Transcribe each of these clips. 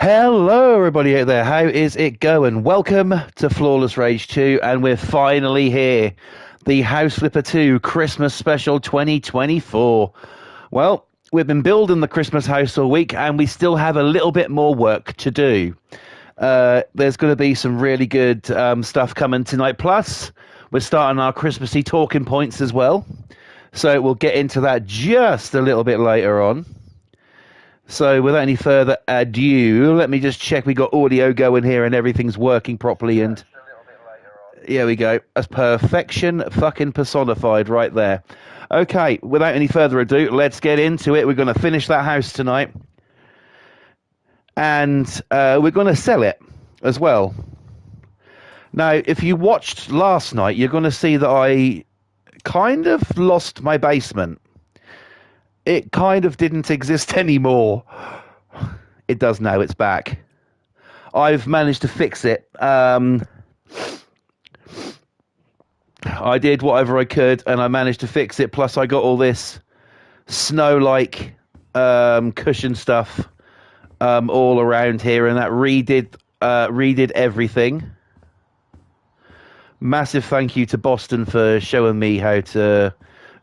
Hello, everybody out there. How is it going? Welcome to Flawless Rage 2, and we're finally here. The House Flipper 2 Christmas Special 2024. Well, we've been building the Christmas house all week, and we still have a little bit more work to do. There's going to be some really good stuff coming tonight. Plus, we're starting our Christmassy talking points as well. So we'll get into that just a little bit later on. So without any further ado, let me just check we got audio going here and everything's working properly. And here we go. That's perfection fucking personified right there. Okay, without any further ado, let's get into it. We're going to finish that house tonight. And we're going to sell it as well. Now, if you watched last night, you're going to see that I kind of lost my basement. It kind of didn't exist anymore. It does now. It's back. I've managed to fix it. I did whatever I could, and I managed to fix it. Plus, I got all this snow-like cushion stuff all around here, and that redid everything. Massive thank you to Boston for showing me how to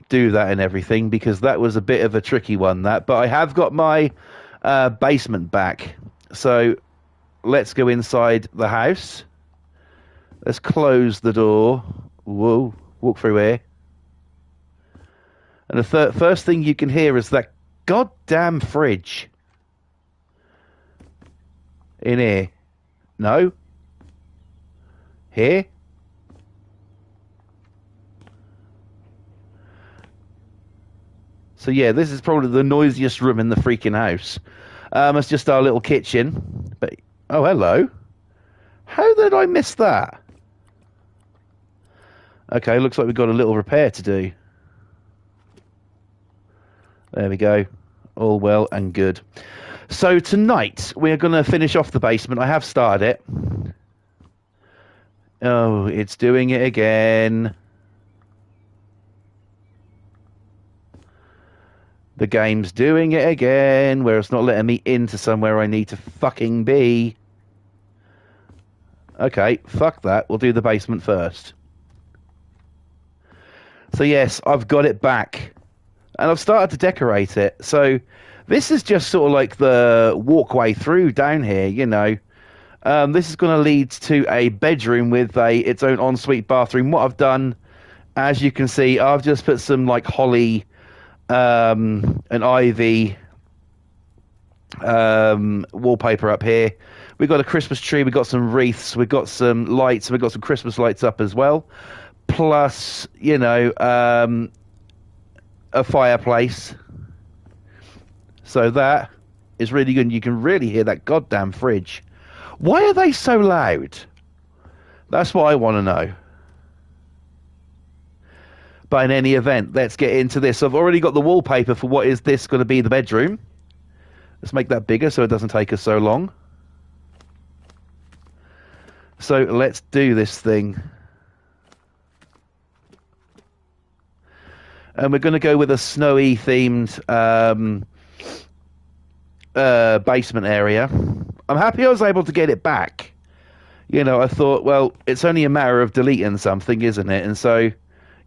do that and everything, because that was a bit of a tricky one, that. But I have got my basement back. So let's go inside the house. Let's close the door. Whoa, walk through here. And the first thing you can hear is that goddamn fridge. In here. No. Here. So yeah, this is probably the noisiest room in the freaking house. It's just our little kitchen. But oh, hello. How did I miss that? Okay, looks like we've got a little repair to do. There we go. All well and good. So tonight we're going to finish off the basement. I have started it. Oh, it's doing it again. The game's doing it again, where it's not letting me into somewhere I need to fucking be. Okay, fuck that. We'll do the basement first. So yes, I've got it back. And I've started to decorate it. So this is just sort of like the walkway through down here, you know. This is going to lead to a bedroom with its own ensuite bathroom. What I've done, as you can see, I've just put some like holly... an ivy wallpaper up here. We've got a Christmas tree, we've got some wreaths, we've got some lights, we've got some Christmas lights up as well. Plus, you know, a fireplace. So that is really good. You can really hear that goddamn fridge. Why are they so loud? That's what I want to know. But in any event, let's get into this. I've already got the wallpaper for what is this going to be the bedroom. Let's make that bigger so it doesn't take us so long. So let's do this thing. And we're going to go with a snowy themed basement area. I'm happy I was able to get it back. You know, I thought, well, it's only a matter of deleting something, isn't it? And so...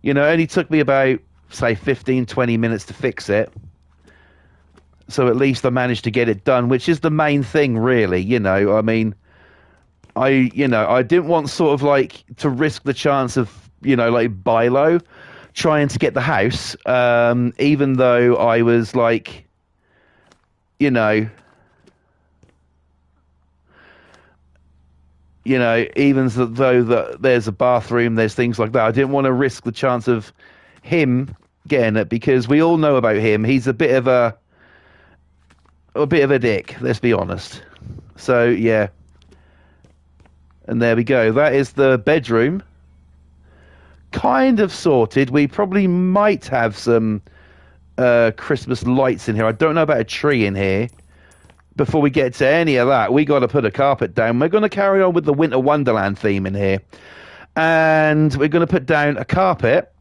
you know, it only took me about, say, 15, 20 minutes to fix it. So at least I managed to get it done, which is the main thing, really. You know, I mean, I didn't want sort of like to risk the chance of, you know, like Bilo trying to get the house, even though I was like, you know, even though that there's a bathroom, there's things like that. I didn't want to risk the chance of him getting it, because we all know about him. He's a bit of a dick, let's be honest. So yeah, and there we go. That is the bedroom, kind of sorted. We probably might have some Christmas lights in here. I don't know about a tree in here. Before we get to any of that, we got to put a carpet down. We're going to carry on with the Winter Wonderland theme in here. And we're going to put down a carpet,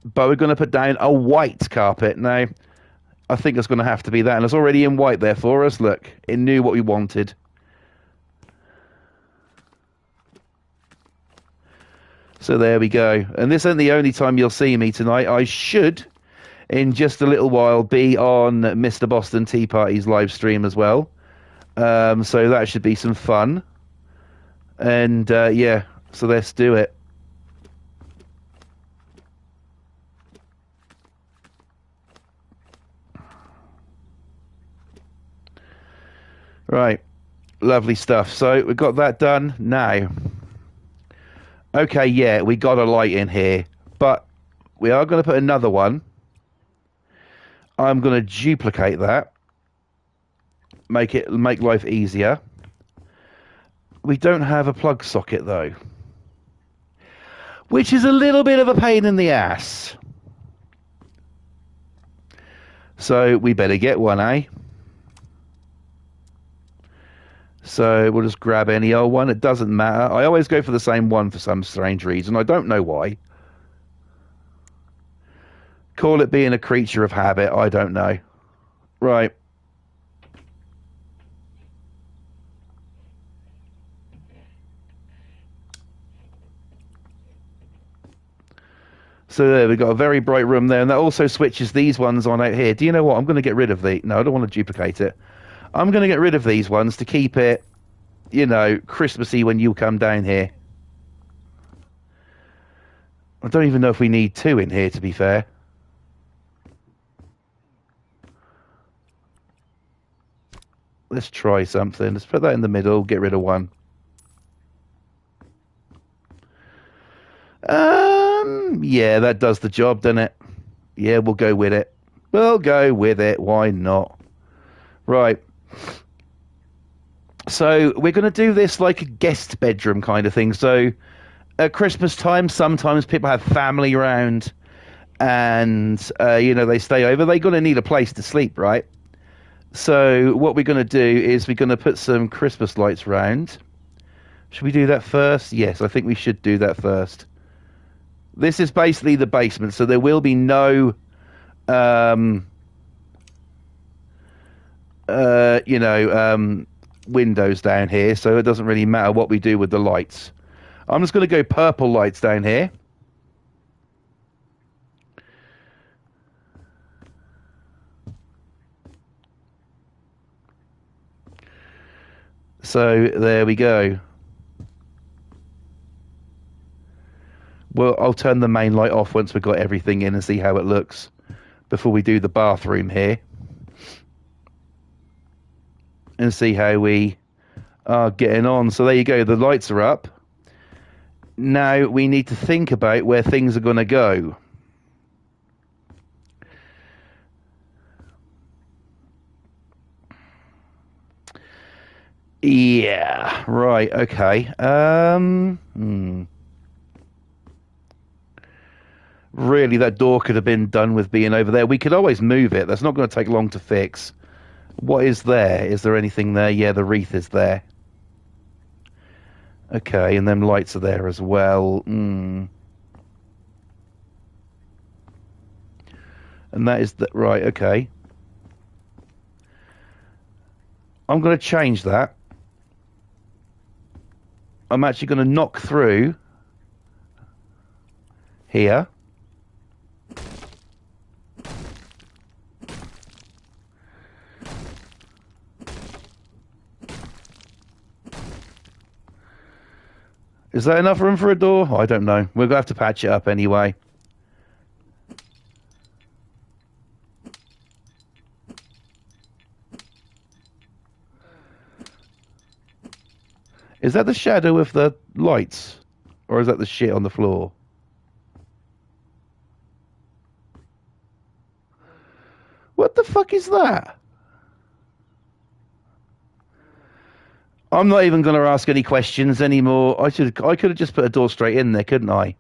but we're going to put down a white carpet. Now, I think it's going to have to be that. And it's already in white there for us. Look, it knew what we wanted. So there we go. And this isn't the only time you'll see me tonight. I should, in just a little while, be on Mr. Boston Tea Party's live stream as well. So that should be some fun. And yeah, so let's do it. Right, lovely stuff. So we've got that done now. Okay, yeah, we got a light in here, but we are going to put another one. I'm going to duplicate that, make life easier. We don't have a plug socket though, which is a little bit of a pain in the ass. So we better get one, eh? So we'll just grab any old one. It doesn't matter. I always go for the same one for some strange reason. I don't know why. Call it being a creature of habit. I don't know. Right. So there, we've got a very bright room there, and that also switches these ones on out here. Do you know what? I'm going to get rid of the... No, I don't want to duplicate it. I'm going to get rid of these ones to keep it, you know, Christmassy when you come down here. I don't even know if we need two in here, to be fair. Let's try something. Let's put that in the middle, get rid of one. Yeah, that does the job, doesn't it? Yeah, we'll go with it. We'll go with it. Why not? Right. So we're going to do this like a guest bedroom kind of thing. So at Christmas time, sometimes people have family around and, you know, they stay over. They're going to need a place to sleep, right? So what we're going to do is we're going to put some Christmas lights round. Should we do that first? Yes, I think we should do that first. This is basically the basement, so there will be no, windows down here, so it doesn't really matter what we do with the lights. I'm just going to go purple lights down here. So there we go. Well, I'll turn the main light off once we've got everything in and see how it looks before we do the bathroom here. And see how we are getting on. So there you go, the lights are up. Now we need to think about where things are going to go. Yeah, right, okay. Really, that door could have been done with being over there. We could always move it. That's not going to take long to fix. What is there? Is there anything there? Yeah, the wreath is there. Okay, and them lights are there as well. And that is the... Right, okay. I'm going to change that. I'm actually going to knock through here. Is that enough room for a door? I don't know. We're going to have to patch it up anyway. Is that the shadow of the lights? Or is that the shit on the floor? What the fuck is that? I'm not even going to ask any questions anymore. I could have just put a door straight in there, couldn't I?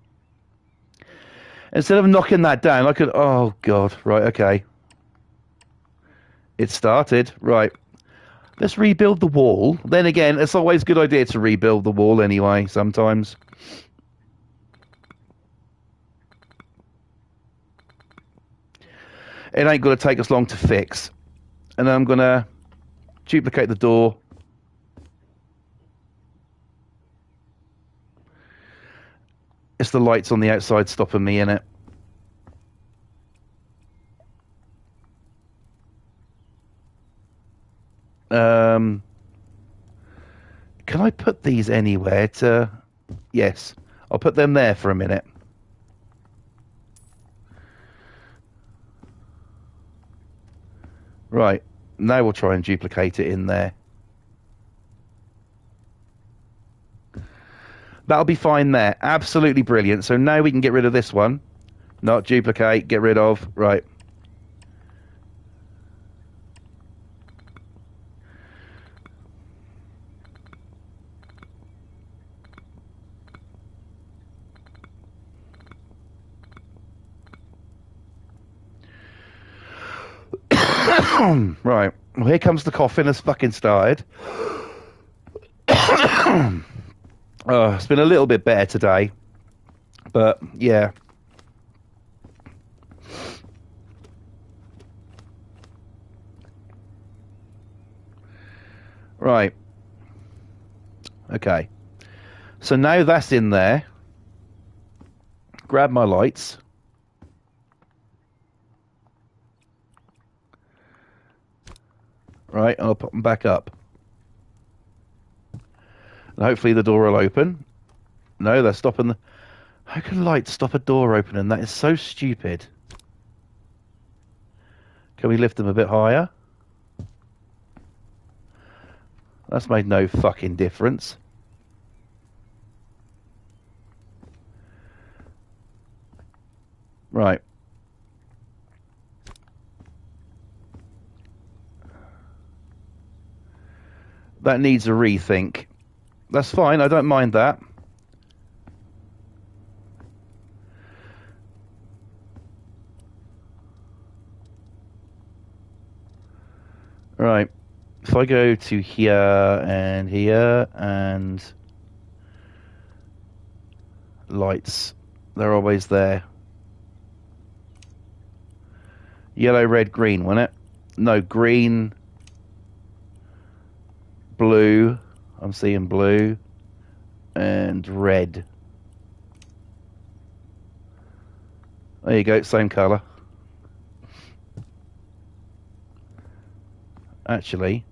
Instead of knocking that down, I could... Oh, God. Right, okay. It started. Right. Let's rebuild the wall. Then again, it's always a good idea to rebuild the wall anyway, sometimes. It ain't going to take us long to fix. And I'm going to duplicate the door. It's the lights on the outside stopping me in it. Can I put these anywhere to... Yes. I'll put them there for a minute. Right. Now we'll try and duplicate it in there. That'll be fine there. Absolutely brilliant. So now we can get rid of this one. Not duplicate, get rid of. Right. Right. Well, here comes the coughing has fucking started. It's been a little bit better today. But, yeah. Right. Okay. So now that's in there. Grab my lights. Right, I'll put them back up. And hopefully the door will open. No, they're stopping the... How can lights stop a door opening? That is so stupid. Can we lift them a bit higher? That's made no fucking difference. Right. That needs a rethink. That's fine, I don't mind that. Right. If I go to here and lights, they're always there. Yellow, red, green, wasn't it? No, green, blue. I'm seeing blue and red. There you go, same colour. Actually,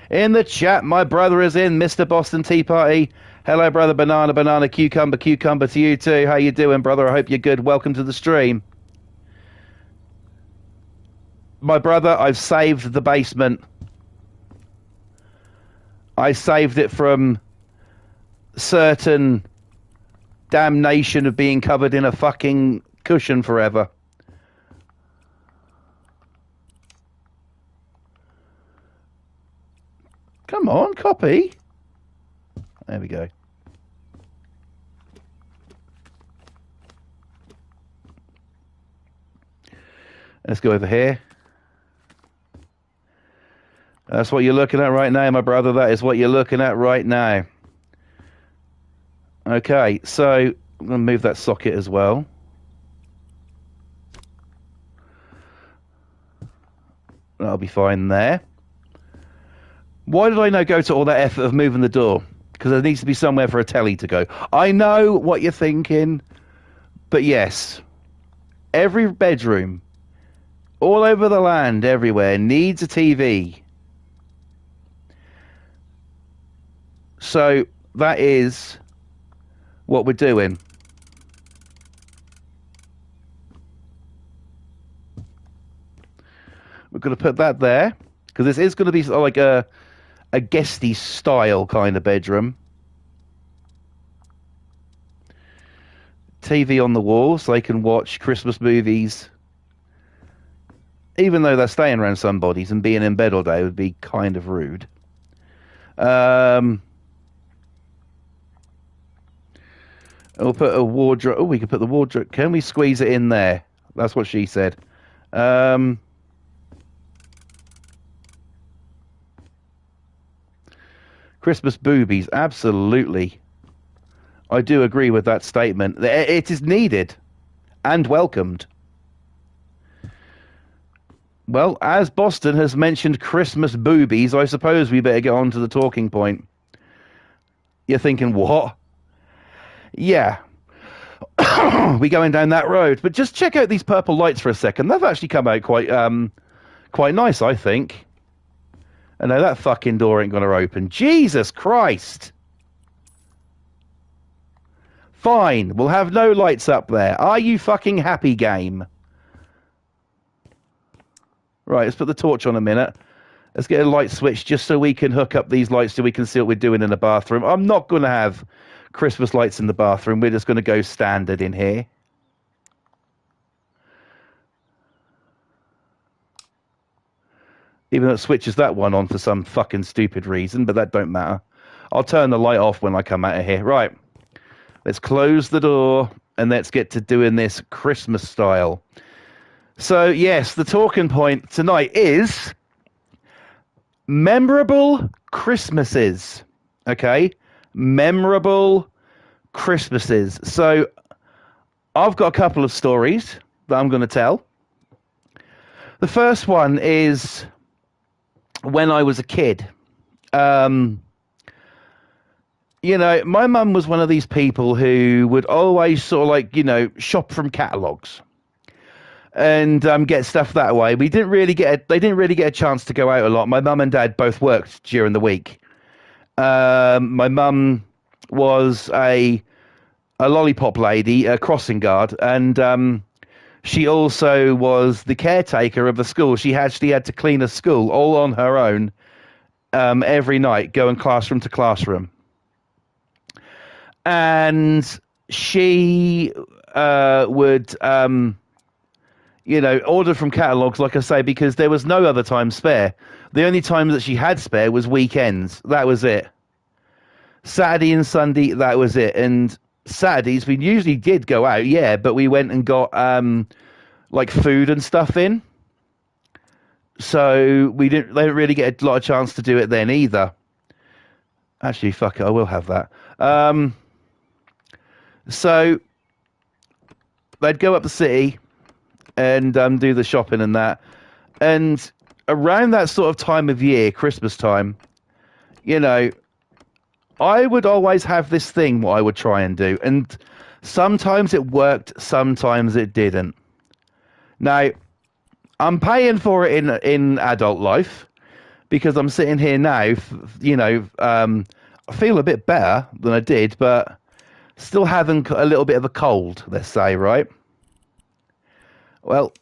in the chat, my brother is in, Mr. Boston Tea Party. Hello, brother. Banana, banana, cucumber, cucumber to you too. How you doing, brother? I hope you're good. Welcome to the stream. My brother, I've saved the basement. I saved it from certain damnation of being covered in a fucking cushion forever. Come on, copy. There we go. Let's go over here. That's what you're looking at right now, my brother. That is what you're looking at right now. Okay, so I'm going to move that socket as well. That'll be fine there. Why did I now go to all that effort of moving the door? Because there needs to be somewhere for a telly to go. I know what you're thinking, but yes, every bedroom, all over the land, everywhere, needs a TV. So that is what we're doing. We're going to put that there, because this is going to be like a guesty style kind of bedroom. TV on the wall so they can watch Christmas movies. Even though they're staying around some bodies and being in bed all day would be kind of rude. We'll put a wardrobe. Oh, we can put the wardrobe. Can we squeeze it in there? That's what she said. Christmas boobies, absolutely. I do agree with that statement. It is needed and welcomed. Well, as Boston has mentioned Christmas boobies, I suppose we better get on to the talking point. You're thinking, what? Yeah, we going down that road. But just check out these purple lights for a second. They've actually come out quite nice, I think. And now that fucking door ain't gonna open. Jesus Christ! Fine, we'll have no lights up there. Are you fucking happy, game? Right, let's put the torch on a minute. Let's get a light switch just so we can hook up these lights so we can see what we're doing in the bathroom. I'm not going to have Christmas lights in the bathroom. We're just going to go standard in here. Even though it switches that one on for some fucking stupid reason, but that don't matter. I'll turn the light off when I come out of here. Right. Let's close the door and let's get to doing this Christmas style. So, yes, the talking point tonight is memorable Christmases. Okay? Memorable Christmases. So, I've got a couple of stories that I'm going to tell. The first one is when I was a kid. You know, my mum was one of these people who would always sort of like, you know, shop from catalogues and get stuff that way. They didn't really get a chance to go out a lot. My mum and dad both worked during the week. My mum was a lollipop lady, a crossing guard, and she also was the caretaker of the school. She actually had to clean a school all on her own every night, going classroom to classroom. And she would, you know, order from catalogues, like I say, because there was no other time spare. The only time that she had spare was weekends. That was it. Saturday and Sunday, that was it. And Saturdays, we usually did go out, yeah, but we went and got, like, food and stuff in. So they didn't really get a lot of chance to do it then either. Actually, fuck it, I will have that. So they'd go up the city and do the shopping and that. And around that sort of time of year, Christmas time, you know, I would always have this thing what I would try and do. And sometimes it worked, sometimes it didn't. Now, I'm paying for it in adult life because I'm sitting here now, you know, I feel a bit better than I did, but still having a little bit of a cold, let's say, right? Well,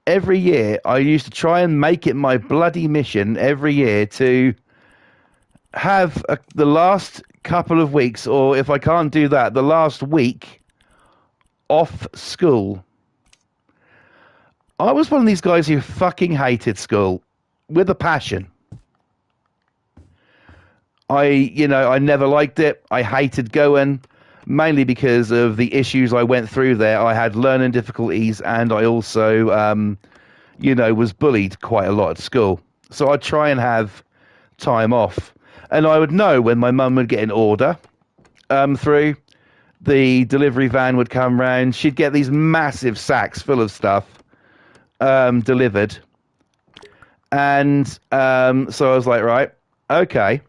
every year I used to try and make it my bloody mission every year to have the last couple of weeks, or if I can't do that, the last week off school. I was one of these guys who fucking hated school with a passion. I never liked it. I hated going, mainly because of the issues I went through there. I had learning difficulties, and I also, was bullied quite a lot at school. So I'd try and have time off. And I would know when my mum would get an order through, the delivery van would come round. She'd get these massive sacks full of stuff delivered. And so I was like, right, okay.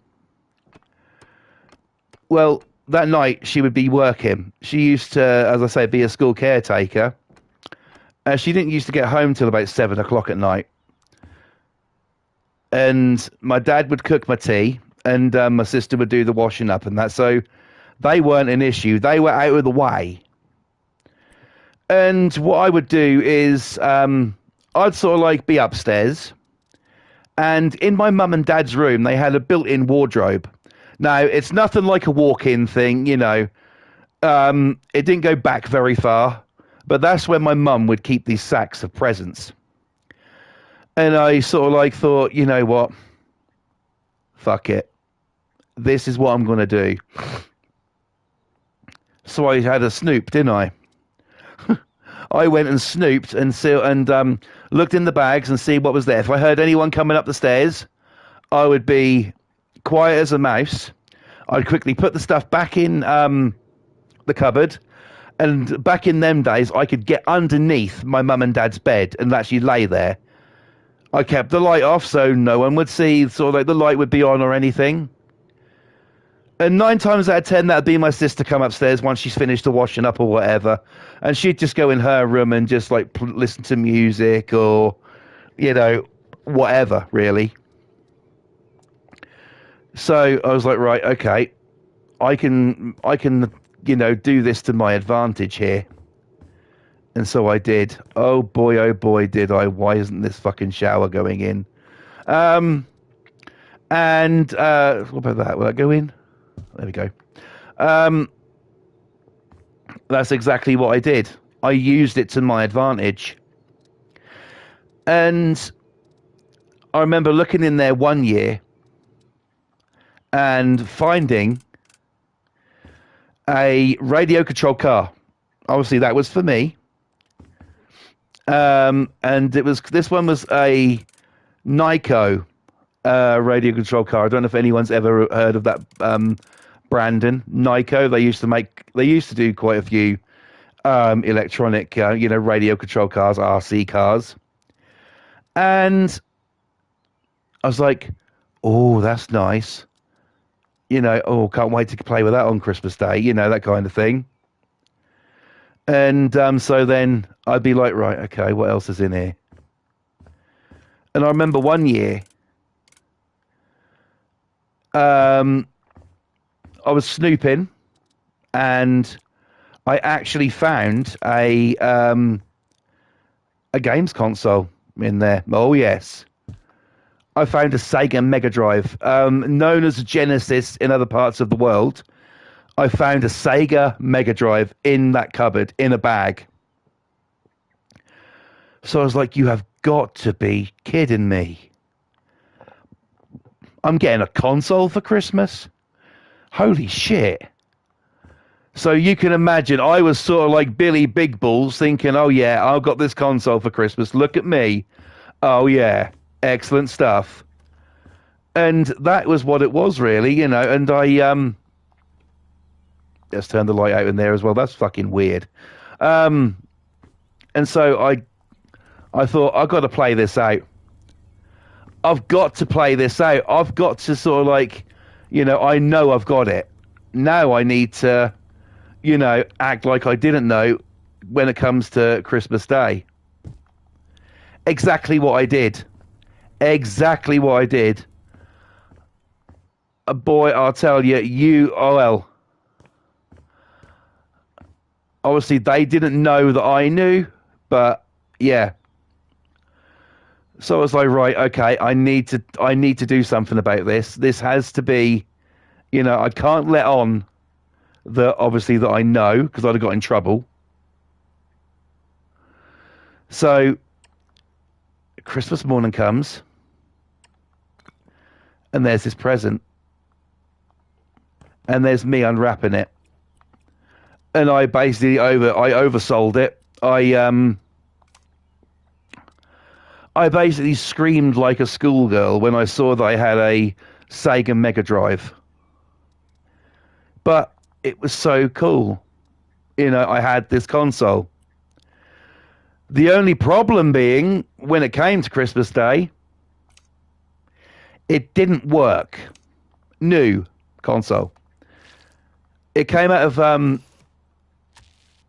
Well, that night she would be working. She used to, as I say, be a school caretaker. She didn't used to get home till about 7 o'clock at night. And my dad would cook my tea, and my sister would do the washing up and that. So they weren't an issue. They were out of the way. And what I would do is I'd sort of like be upstairs. And in my mum and dad's room, they had a built-in wardrobe. Now, it's nothing like a walk-in thing, you know. It didn't go back very far. But that's where my mum would keep these sacks of presents. And I sort of like thought, you know what? Fuck it. This is what I'm going to do. So I had a snoop, didn't I? I went and snooped and looked in the bags and see what was there. If I heard anyone coming up the stairs, I would be quiet as a mouse. I'd quickly put the stuff back in the cupboard. And back in them days, I could get underneath my mum and dad's bed and actually lay there. I kept the light off so no one would see, sort of like the light would be on or anything. And 9 times out of 10, that'd be my sister come upstairs once she's finished the washing up or whatever, and she'd just go in her room and just like listen to music or, whatever really. So I was like, right, okay, I can, do this to my advantage here. And so I did. Oh boy, did I. Why isn't this fucking shower going in? And what about that? Will that go in? There we go. Um, that's exactly what I did. I used it to my advantage. And I remember looking in there one year and finding a radio controlled car. Obviously, that was for me. And this one was a Nyko radio control car. I don't know if anyone's ever heard of that, Brandon. Nyko. They used to do quite a few electronic, radio control cars, RC cars. And I was like, oh, that's nice. Can't wait to play with that on Christmas Day, that kind of thing. And so then I'd be like, right, okay, what else is in here? And I remember one year, I was snooping, and I actually found a games console in there. Oh yes, I found a Sega Mega Drive, known as a Genesis in other parts of the world. I found a Sega Mega Drive in that cupboard in a bag. So I was like, you have got to be kidding me. I'm getting a console for Christmas? Holy shit. So you can imagine, I was sort of like Billy Big Balls thinking, oh yeah, I've got this console for Christmas. Look at me. Oh yeah, excellent stuff. And that was what it was really, and I, let's turn the light out in there as well. That's fucking weird. And so I thought, I've got to play this out. I've got to play this out. I've got to sort of like, I know I've got it. Now I need to, act like I didn't know when it comes to Christmas Day. Exactly what I did. Exactly what I did. Boy, I'll tell you, well, obviously they didn't know that I knew, but yeah. So I was like, right, okay, I need to do something about this. This has to be, I can't let on that obviously that I know, because I'd have got in trouble. So Christmas morning comes, and there's this present, and there's me unwrapping it, and I basically oversold it. I basically screamed like a schoolgirl when I saw that I had a Sega Mega Drive. But it was so cool. I had this console. The only problem being, when it came to Christmas Day, it didn't work. New console. It came out of,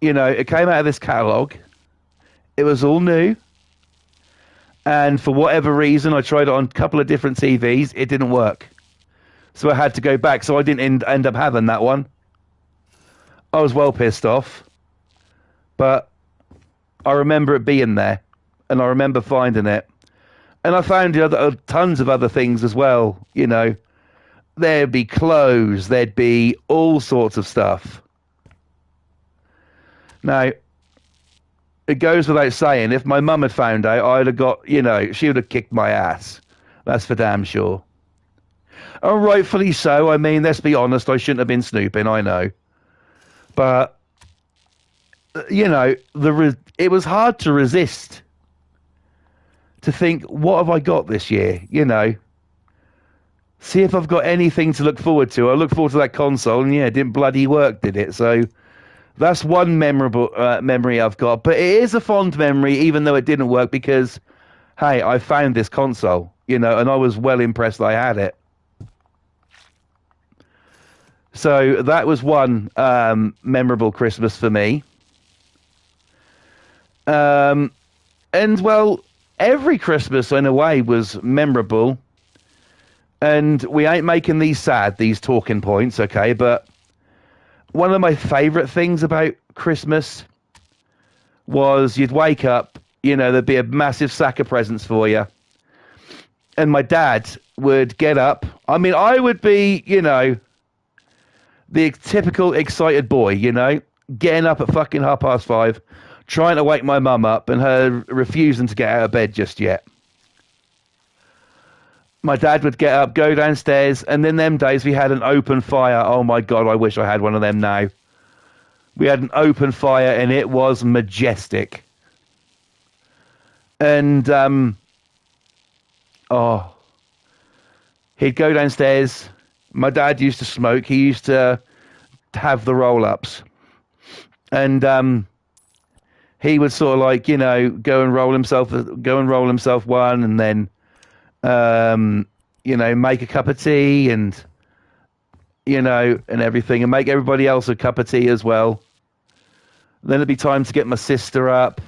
it came out of this catalog. It was all new. And for whatever reason, I tried it on a couple of different TVs. It didn't work. So I had to go back. So I didn't end up having that one. I was well pissed off. But I remember it being there. And I remember finding it. And I found tons of other things as well. There'd be clothes. There'd be all sorts of stuff. Now, it goes without saying, if my mum had found out, I'd have got, she would have kicked my ass. That's for damn sure. And rightfully so. I mean, let's be honest, I shouldn't have been snooping, I know. But, it was hard to resist. To think, what have I got this year? See if I've got anything to look forward to. I look forward to that console, and yeah, it didn't bloody work, did it? So that's one memorable memory I've got. But it is a fond memory, even though it didn't work, because, hey, I found this console, and I was well impressed that I had it. So that was one memorable Christmas for me. And well, every Christmas in a way was memorable. And we ain't making these sad, these talking points, okay? But one of my favorite things about Christmas was you'd wake up, there'd be a massive sack of presents for you. And my dad would get up. I mean, I would be, the typical excited boy, getting up at fucking 5:30, trying to wake my mum up and her refusing to get out of bed just yet. My dad would get up, go downstairs, and in them days we had an open fire. Oh my God, I wish I had one of them now. We had an open fire and it was majestic. And, he'd go downstairs. My dad used to smoke. He used to have the roll-ups. And, he would sort of like, go and roll himself one and then, make a cup of tea and everything, and make everybody else a cup of tea as well. Then it'd be time to get my sister up.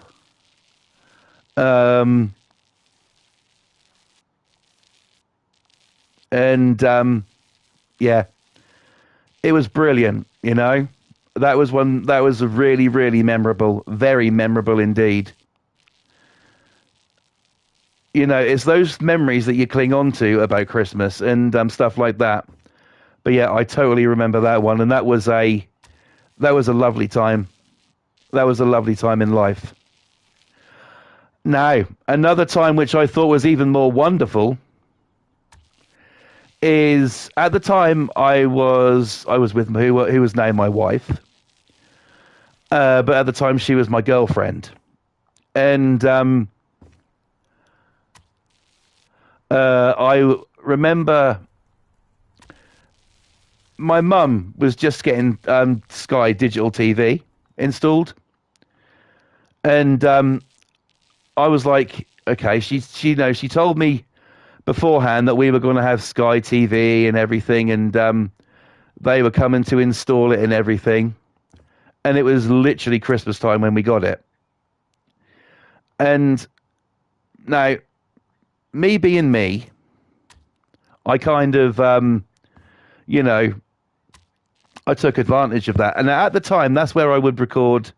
Yeah, it was brilliant, That was really, really memorable, very memorable indeed. It's those memories that you cling on to about Christmas and stuff like that. But yeah, I totally remember that one, and that was a lovely time. That was a lovely time in life. Now, another time which I thought was even more wonderful is at the time I was with who was now my wife, but at the time she was my girlfriend, and I remember my mum was just getting Sky Digital TV installed, and I was like, okay, she told me beforehand that we were going to have Sky TV and everything, and they were coming to install it and everything, and it was literally Christmas time when we got it. And now, me being me, I kind of, I took advantage of that. And at the time, that's where I would record,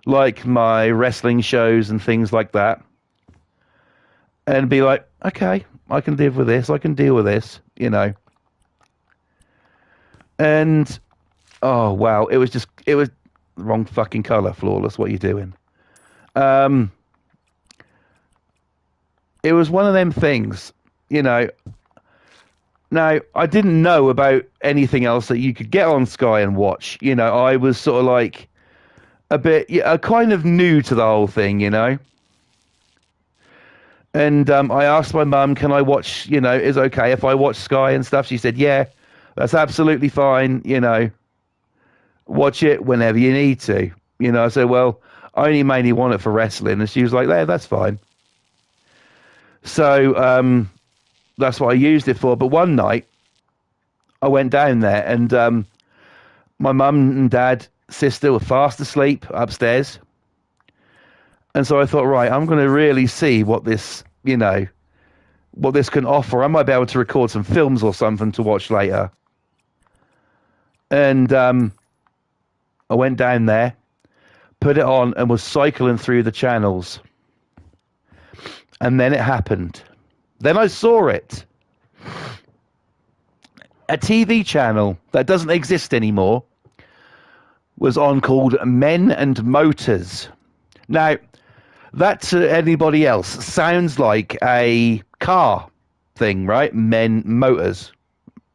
like, my wrestling shows and things like that. And be like, okay, I can deal with this. And, oh, wow, it was the wrong fucking colour, Flawless. What are you doing? It was one of them things, Now, I didn't know about anything else that you could get on Sky and watch. I was sort of like a bit, kind of new to the whole thing, And I asked my mum, can I watch, is it okay if I watch Sky and stuff? She said, yeah, that's absolutely fine, watch it whenever you need to. I said, well, I only mainly want it for wrestling. And she was like, yeah, that's fine. So that's what I used it for. But one night, I went down there, and my mum and dad, sister were fast asleep upstairs. And so I thought, right, I'm going to really see what this, what this can offer. I might be able to record some films or something to watch later. And I went down there, put it on, and was cycling through the channels. And then it happened. Then I saw it. A TV channel that doesn't exist anymore was on, called Men and Motors. Now, that to anybody else sounds like a car thing, right? Men Motors,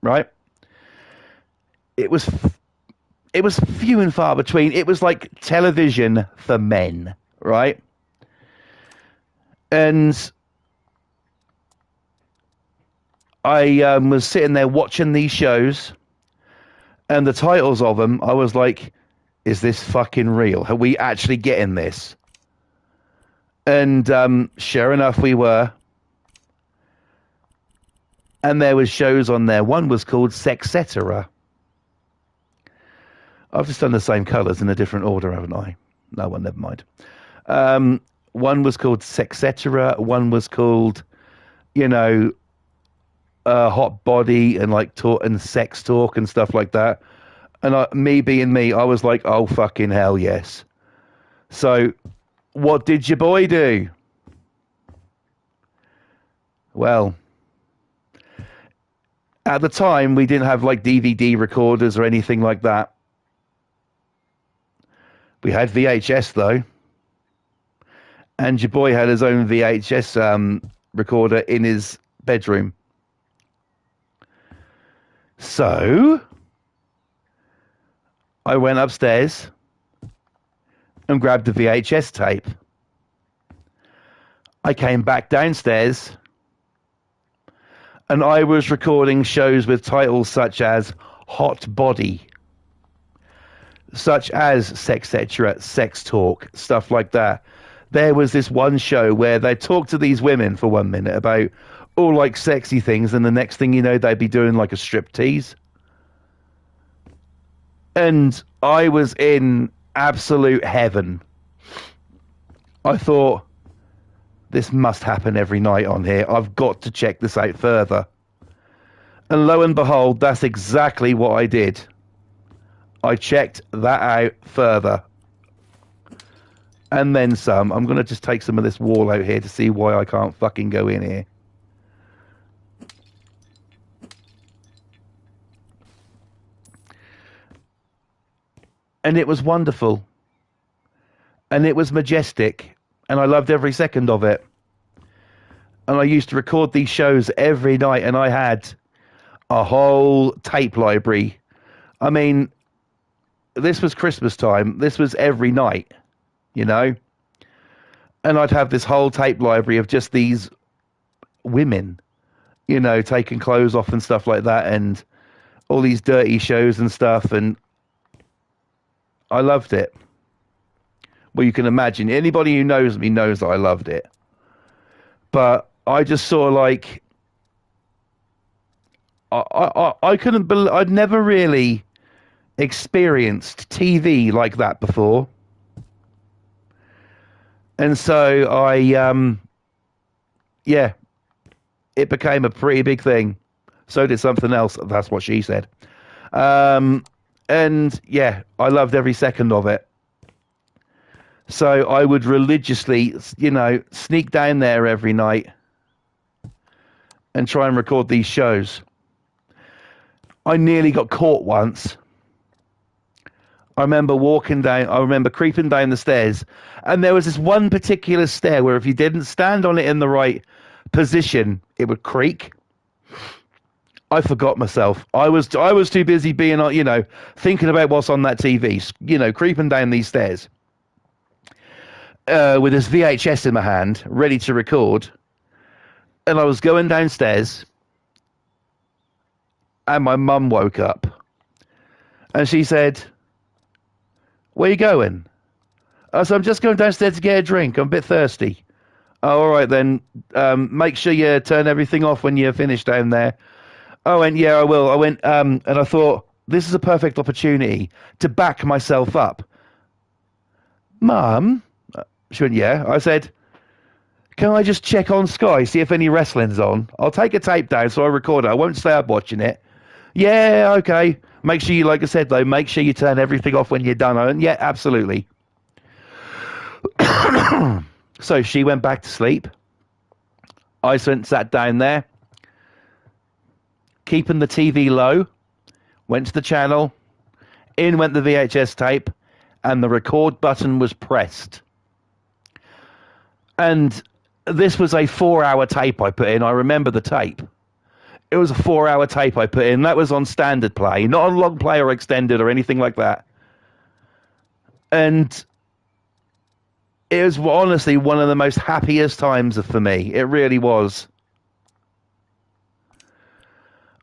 right? It was few and far between. It was like television for men, right? And I was sitting there watching these shows, and the titles of them, I was like, is this fucking real? Are we actually getting this? And sure enough, we were. And there was shows on there. One was called Sexcetera. I've just done the same colours in a different order, haven't I? No, well, never mind. One was called Sexetera. One was called, you know, Hot Body and like talk and sex talk and stuff like that. And me being me, I was like, oh fucking hell yes. So, what did your boy do? Well, at the time we didn't have like DVD recorders or anything like that. We had VHS though. And your boy had his own VHS recorder in his bedroom. So I went upstairs and grabbed the VHS tape. I came back downstairs and I was recording shows with titles such as Hot Body, such as Sex Etc., Sex Talk, stuff like that. There was this one show where they talked to these women for 1 minute about all like sexy things, and the next thing you know, they'd be doing like a striptease. And I was in absolute heaven. I thought, this must happen every night on here. I've got to check this out further. And lo and behold, that's exactly what I did. I checked that out further. And then some. I'm going to just take some of this wall out here to see why I can't fucking go in here. And it was wonderful. And it was majestic. And I loved every second of it. And I used to record these shows every night. And I had a whole tape library. I mean, this was Christmas time. This was every night, you know? And I'd have this whole tape library of just these women, you know, taking clothes off and stuff like that. And all these dirty shows and stuff. And I loved it. Well, you can imagine. Anybody who knows me knows that I loved it. But I just saw like... I couldn't believe... I'd never really experienced TV like that before. And so yeah, it became a pretty big thing. So did something else. That's what she said. And yeah, I loved every second of it. So I would religiously, you know, sneak down there every night and try and record these shows. I nearly got caught once. I remember creeping down the stairs, and there was this one particular stair where if you didn't stand on it in the right position, it would creak. I forgot myself. I was too busy being, you know, thinking about what's on that TV, you know, creeping down these stairs with this VHS in my hand, ready to record. And I was going downstairs, and my mum woke up, and she said, "Where you going?" I said, "I'm just going downstairs to get a drink. I'm a bit thirsty." "Oh, all right then. Make sure you turn everything off when you're finished down there." I went, "Yeah, I will." I went, and I thought, this is a perfect opportunity to back myself up. "Mum?" She went, "Yeah." I said, "Can I just check on Sky, see if any wrestling's on? I'll take a tape down so I record it. I won't stay up watching it." "Yeah, okay. Make sure you, like I said, though, make sure you turn everything off when you're done." I went, "Yeah, absolutely." So she went back to sleep. I sat down there, keeping the TV low, went to the channel, in went the VHS tape, and the record button was pressed. And this was a 4-hour tape I put in. I remember the tape. It was a 4-hour tape I put in. That was on standard play, not on long play or extended or anything like that. And it was honestly one of the most happiest times for me. It really was.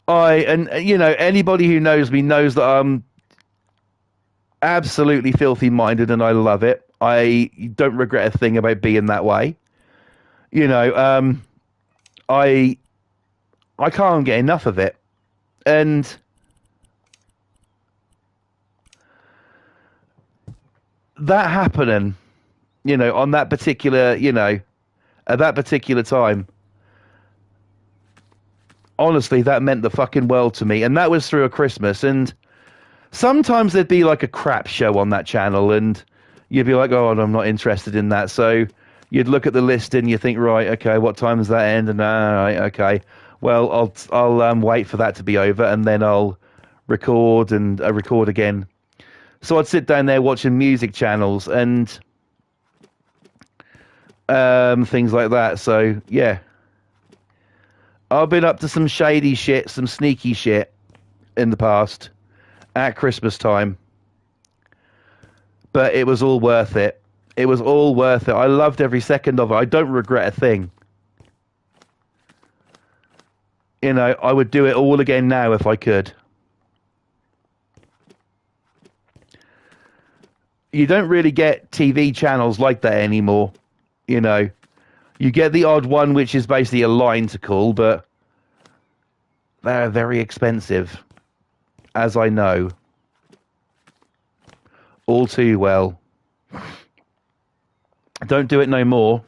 And you know, anybody who knows me knows that I'm absolutely filthy minded and I love it. I don't regret a thing about being that way. You know, I can't get enough of it. And that happening, on that particular, at that particular time, honestly, that meant the fucking world to me. And that was through a Christmas. And sometimes there'd be like a crap show on that channel, and you'd be like, oh, I'm not interested in that. So you'd look at the list and you think, right, okay, what time does that end? And right, okay, well, I'll wait for that to be over, and then I'll record and record again. So I'd sit down there watching music channels and things like that. So yeah, I've been up to some shady shit, some sneaky shit in the past at Christmas time, but it was all worth it. It was all worth it. I loved every second of it. I don't regret a thing. I would do it all again now if I could. You don't really get TV channels like that anymore. You get the odd one, which is basically a line to call, but they're very expensive, as I know all too well. Don't do it no more,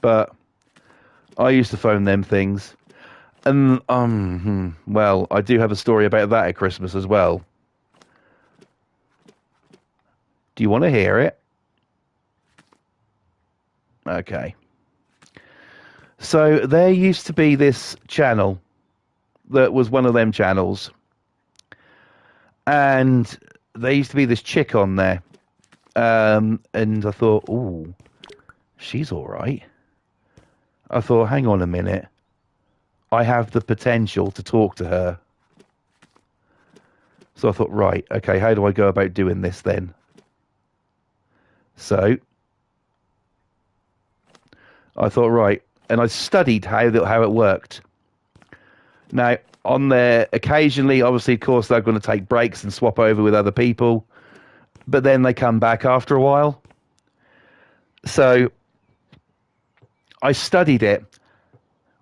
but I used to phone them things. And, well, I do have a story about that at Christmas as well. Do you want to hear it? Okay. So there used to be this channel that was one of them channels. And there used to be this chick on there. And I thought, ooh, she's all right. I thought, hang on a minute. I have the potential to talk to her. So I thought, right, okay, how do I go about doing this then? So I thought, right, and I studied how it worked. Now, on there, occasionally, obviously, of course, they're going to take breaks and swap over with other people, but then they come back after a while. So I studied it,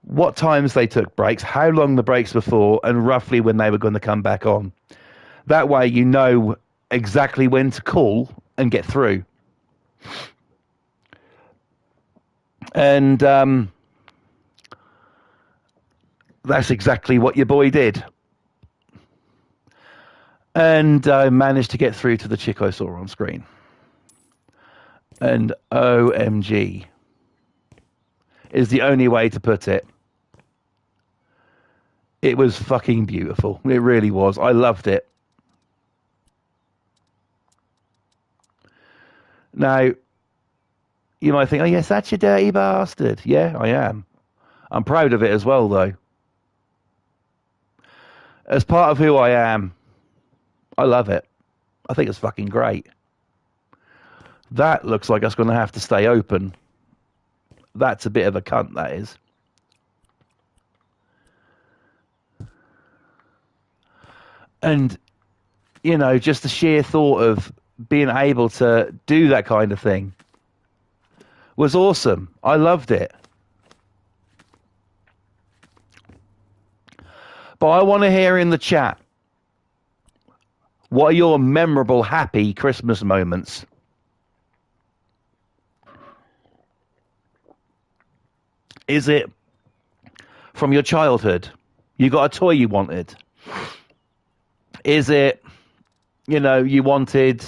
what times they took breaks, how long the breaks were for, and roughly when they were going to come back on. That way you know exactly when to call and get through. And that's exactly what your boy did. And I managed to get through to the chick I saw on screen. And OMG is the only way to put it. It was fucking beautiful. It really was. I loved it. Now, you might think, oh, yes, that's your dirty bastard. Yeah, I am. I'm proud of it as well, though. As part of who I am, I love it. I think it's fucking great. That looks like it's going to have to stay open. That's a bit of a cunt, that is. And, just the sheer thought of being able to do that kind of thing was awesome. I loved it. But I want to hear in the chat, what are your memorable, happy Christmas moments? Is it from your childhood? You got a toy you wanted? Is it, you wanted...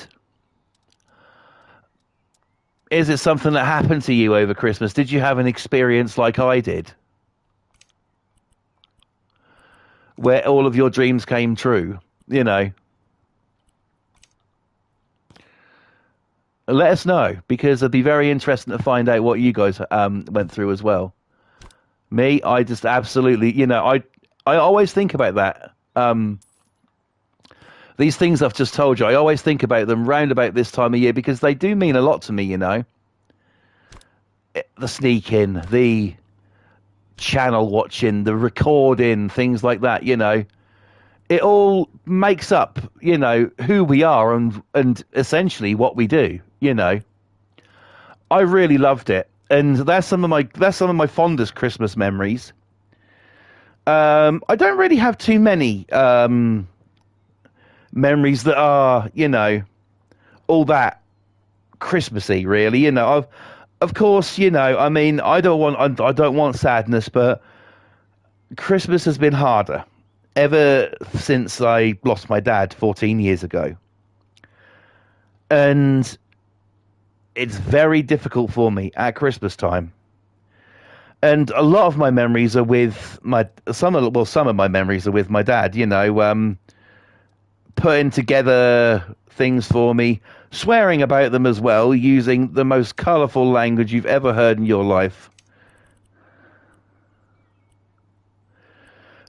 Is it something that happened to you over Christmas? Did you have an experience like I did? Where all of your dreams came true, Let us know, because it'd be very interesting to find out what you guys went through as well. Me, I just absolutely, I always think about that. These things I've just told you, I always think about them round about this time of year because they do mean a lot to me, The sneaking, the channel watching, the recording, things like that, It all makes up, who we are and essentially what we do, I really loved it. And that's some of my fondest Christmas memories. I don't really have too many memories that are, all that Christmassy, really. Of course, I mean, I don't want sadness, but Christmas has been harder ever since I lost my dad 14 years ago. And it's very difficult for me at Christmas time. And a lot of my memories are with some of my memories are with my dad, putting together things for me, swearing about them as well, using the most colourful language you've ever heard in your life.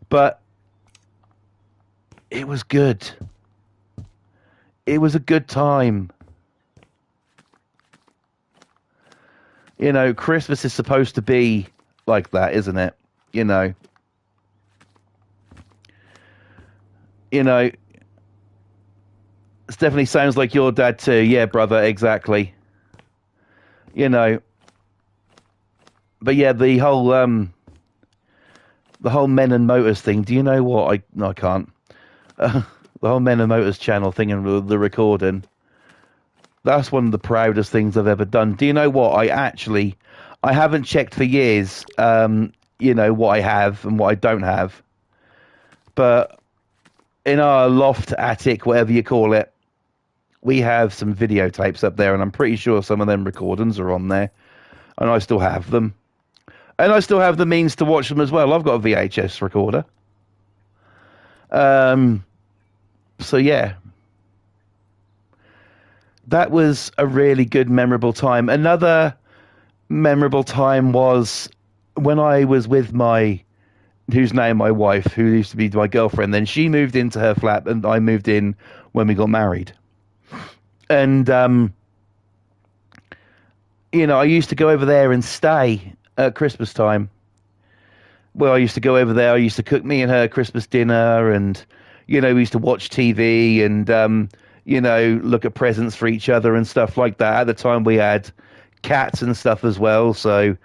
But it was good. It was a good time. Christmas is supposed to be like that, isn't it? You know. It definitely sounds like your dad too. Yeah, brother, exactly. But yeah, the whole Men and Motors thing. Do you know what? No, I can't. The whole Men and Motors channel thing and the recording. That's one of the proudest things I've ever done. Do you know what? I haven't checked for years, what I have and what I don't have. But in our loft, attic, whatever you call it, we have some videotapes up there, and I'm pretty sure some of them recordings are on there. And I still have them. And I still have the means to watch them as well. I've got a VHS recorder. So yeah. That was a really good, memorable time. Another memorable time was when I was with who's now my wife, who used to be my girlfriend. Then she moved into her flat, and I moved in when we got married. And, I used to go over there and stay at Christmas time. Well, I used to go over there. I used to cook me and her Christmas dinner, and, we used to watch TV and, look at presents for each other and stuff like that. At the time, we had cats and stuff as well, so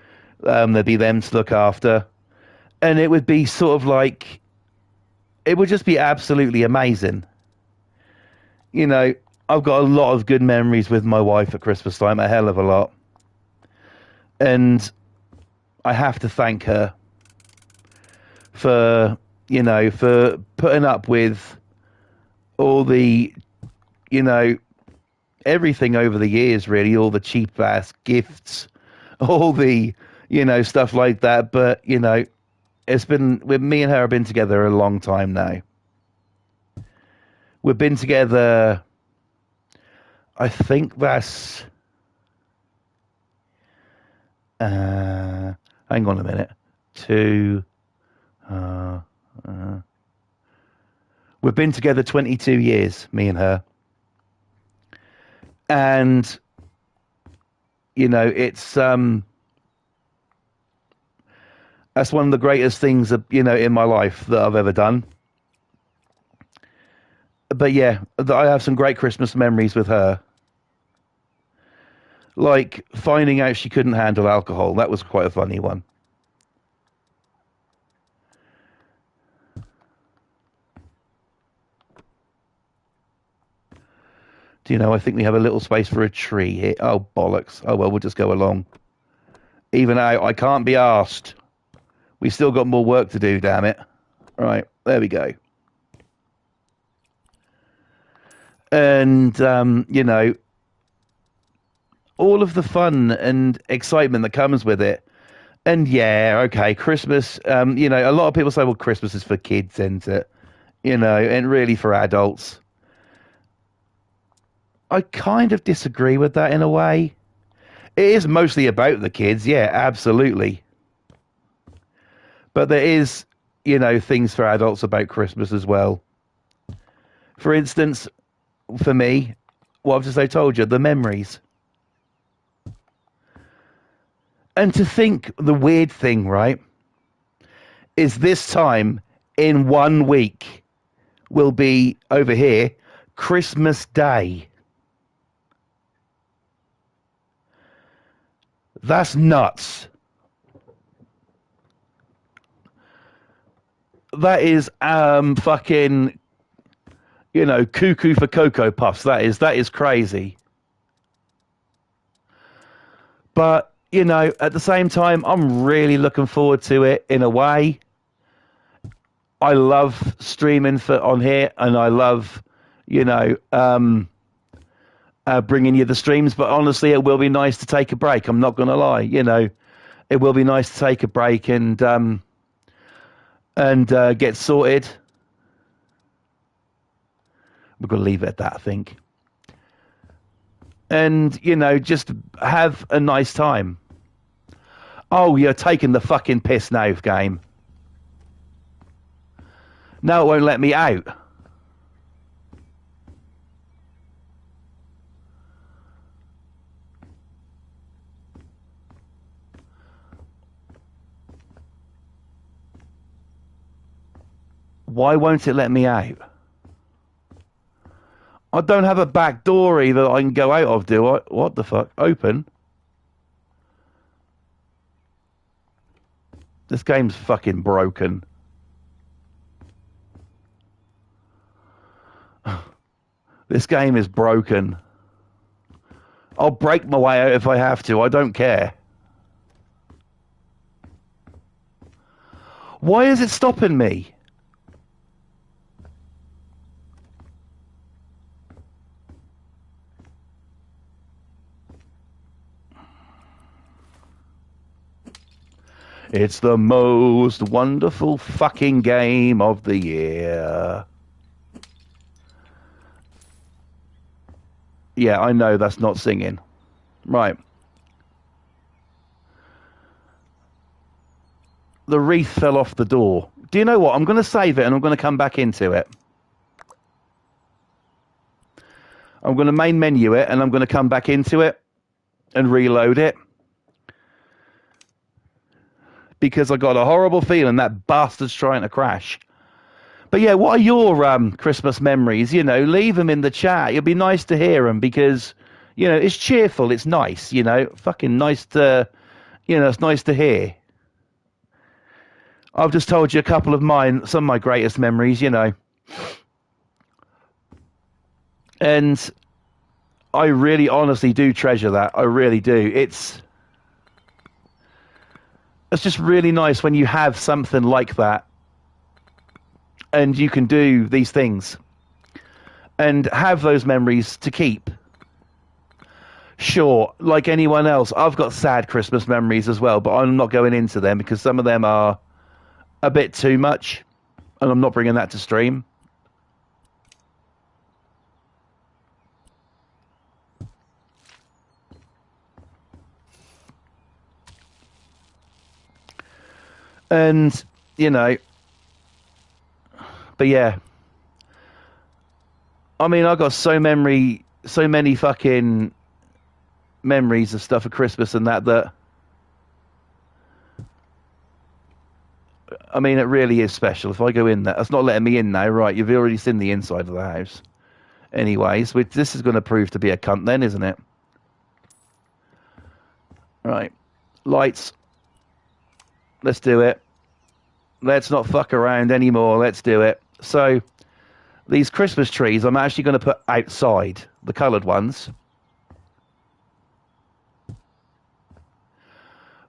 there'd be them to look after. And it would be sort of like, it would just be absolutely amazing. I've got a lot of good memories with my wife at Christmas time, a hell of a lot. And I have to thank her for putting up with all the, everything over the years, really, all the cheap ass gifts, all the, stuff like that. But, it's been, with me and her have been together a long time now. We've been together, I think that's, hang on a minute, we've been together 22 years, me and her. And, it's, that's one of the greatest things, in my life that I've ever done. But yeah, I have some great Christmas memories with her. Like finding out she couldn't handle alcohol. That was quite a funny one. Do you know, I think we have a little space for a tree here. Oh, bollocks. Oh, well, we'll just go along. Even out, I can't be arsed. We've still got more work to do, damn it. Right, there we go. And, all of the fun and excitement that comes with it. And yeah, okay, Christmas, a lot of people say, well, Christmas is for kids, isn't it? And really for adults. I kind of disagree with that in a way. It is mostly about the kids, yeah, absolutely. But there is, things for adults about Christmas as well. For instance, for me, what I've just told you, the memories. And to think the weird thing, right, is this time in 1 week will be over here Christmas Day. That's nuts. That is fucking, cuckoo for Cocoa Puffs. That is crazy. But, you know, at the same time, I'm really looking forward to it in a way. I love streaming on here, and I love, you know, bringing you the streams. But honestly, it will be nice to take a break. I'm not going to lie. You know, it will be nice to take a break and get sorted. We're going to leave it at that, I think. And, you know, just have a nice time. Oh, you're taking the fucking piss now, game. No, it won't let me out. Why won't it let me out? I don't have a back door either I can go out of, do I? What the fuck? Open? This game's fucking broken. This game is broken. I'll break my way out if I have to. I don't care. Why is it stopping me? It's the most wonderful fucking game of the year. Yeah, I know that's not singing. Right. The wreath fell off the door. Do you know what? I'm going to save it and I'm going to come back into it. I'm going to main menu it and I'm going to come back into it and reload it. Because I got a horrible feeling that bastard's trying to crash. But yeah, what are your Christmas memories? You know, leave them in the chat. It'd be nice to hear them because, you know, it's cheerful. It's nice, you know. Fucking nice to, you know, it's nice to hear. I've just told you a couple of mine, some of my greatest memories, you know. And I really honestly do treasure that. I really do. It's just really nice when you have something like that and you can do these things and have those memories to keep. Sure, like anyone else, I've got sad Christmas memories as well, but I'm not going into them because some of them are a bit too much and I'm not bringing that to stream. And, you know, but yeah. I mean, I got so many fucking memories of stuff at Christmas and that, I mean, it really is special. If I go in there, that's not letting me in now, right? You've already seen the inside of the house. Anyways, this is going to prove to be a cunt then, isn't it? Right. Lights. Let's do it. Let's not fuck around anymore. Let's do it. So, these Christmas trees, I'm actually going to put outside, the coloured ones.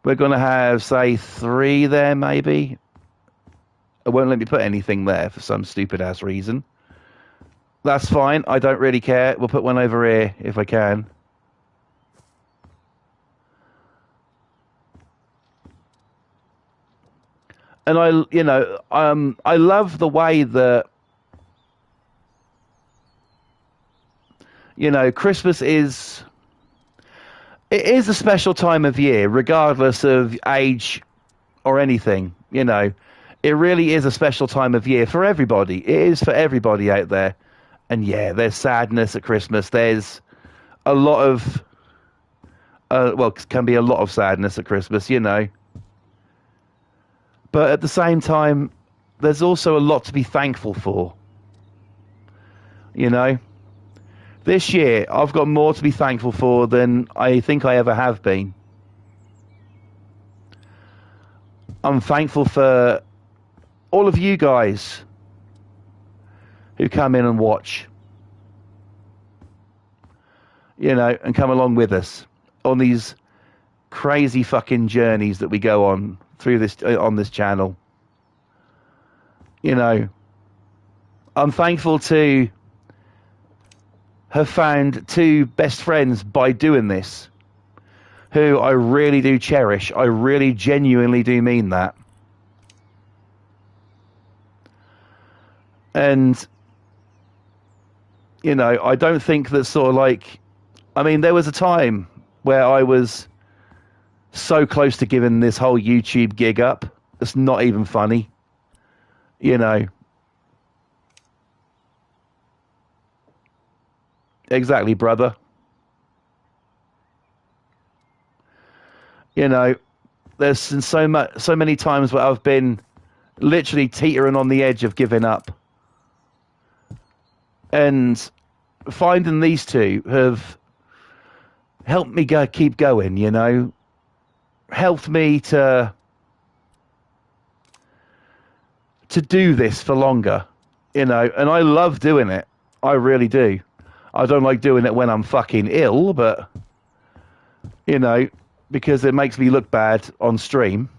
We're going to have, say, 3 there, maybe. It won't let me put anything there for some stupid-ass reason. That's fine. I don't really care. We'll put one over here if I can. And I love the way that, you know, Christmas is a special time of year, regardless of age or anything, you know. It really is a special time of year for everybody. It is for everybody out there. And yeah, there's sadness at Christmas. There's a lot of, can be a lot of sadness at Christmas, you know. But at the same time, there's also a lot to be thankful for. You know? This year, I've got more to be thankful for than I think I ever have been. I'm thankful for all of you guys who come in and watch. You know, and come along with us on these crazy fucking journeys that we go on through this on this channel. You know, I'm thankful to have found two best friends by doing this, who I really do cherish. I really genuinely do mean that. And, you know, I don't think that sort of like, I mean, there was a time where I was so close to giving this whole YouTube gig up. It's not even funny, you know. Exactly, brother. You know, there's been so many times where I've been literally teetering on the edge of giving up. And finding these two have helped me keep going, you know. Helped me to do this for longer, you know. And I love doing it. I really do. I don't like doing it when I'm fucking ill, but, you know, because it makes me look bad on stream.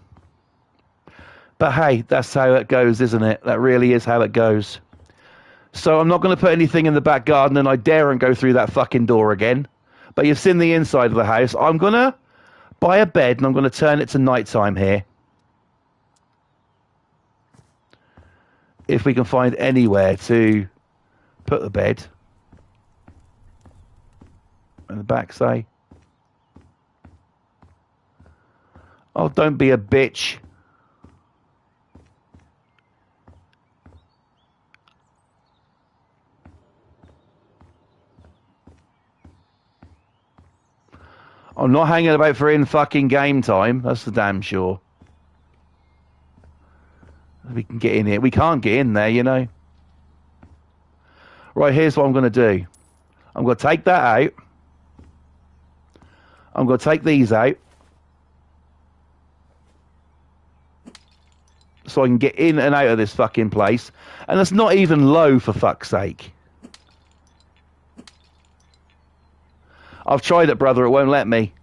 But hey, that's how it goes, isn't it? That really is how it goes. So I'm not going to put anything in the back garden, and I daren't go through that fucking door again. But you've seen the inside of the house. I'm going to buy a bed, and I'm going to turn it to nighttime here. If we can find anywhere to put the bed. In the back, say. Oh, don't be a bitch. I'm not hanging about for in fucking game time. That's for damn sure. We can get in here. We can't get in there, you know. Right, here's what I'm going to do. I'm going to take that out. I'm going to take these out. So I can get in and out of this fucking place. And it's not even low, for fuck's sake. I've tried it, brother. It won't let me.